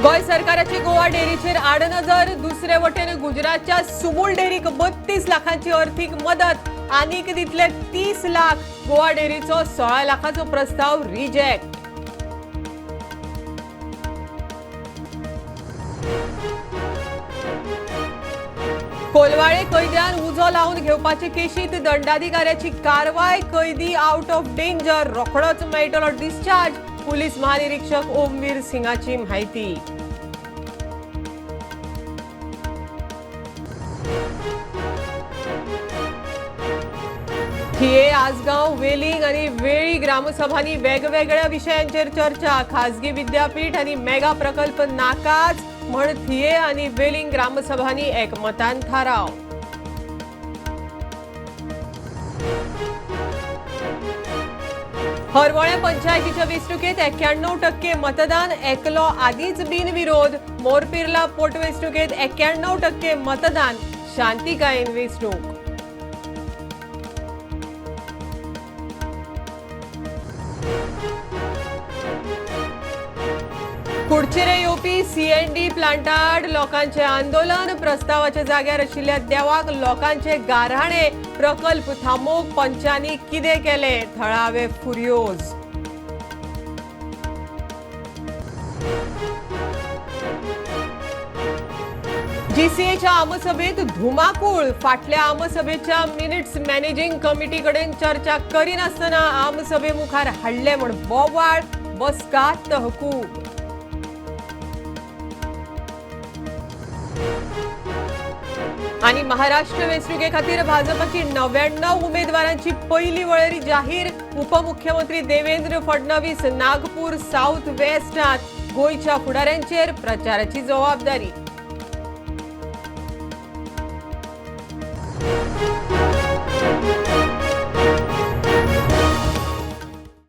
गोय सरकाराची गोवा डेअरीचेर आडनजर दुसरे वटेन गुजरातच्या सुमूल डेअरीक 32 लाखांची आर्थिक मदत आनीक दितले 30 लाख गोवा डेअरीचो 16 लाखांचो प्रस्ताव रिजेक्ट। कोलवाळे कैद्यान उजो लावून घेवपाचे केशीत दंडाधिकाऱ्याची कारवाय। कैदी आउट ऑफ डेंजर, रोखडोच मेळटलो डिस्चार्ज। पुलीस महानिरीक्षक ओमवीर सिंगाची माहिती। थिये, आसगांव, वेलिंग आणि वेळी ग्रामसभांनी वेगवेगळ्या विषयांचेर चर्चा। खासगी विद्यापीठ आणि मेगा प्रकल्प नाकाच म्हण थिये आणि वेलिंग ग्रामसभांनी एकमतान थाराव। हरवळे पंचायतीच्या वेंचणुकेत 91% मतदान, एकलो आदीच बिनविरोध। मोरपिर्ला पोटवेंचणुकेत 91% मतदान, शांतिकायेन वेंचणूक। कुडचेरे येवपी सीएनडी प्लांटाड लोकांचे आंदोलन। प्रस्तावाच्या जाग्यार आशिल्ल्या देवाक लोकांचे गाराणे। प्रकल्प थांबोवंक पंचांनी कितें केले? थळावे फुर्योज। जीसीएच्या आमसभेत धुमाकूळ। फाटल्या आमसभेच्या मिनिट्स मॅनेजिंग कमिटी कडेन चर्चा करिनासतना आमसभे मुखार हाडले म्हण बोवाळ। बसका तहकूब। आणि महाराष्ट्र वेंचणुके खातीर भाजपची 99 उमेदवारांची पहिली वळेरी जाहीर। उपमुख्यमंत्री देवेंद्र फडणवीस नागपूर साउथ वेस्टात गोयच्या फुडाऱ्यांचेर प्रचाराची जबाबदारी।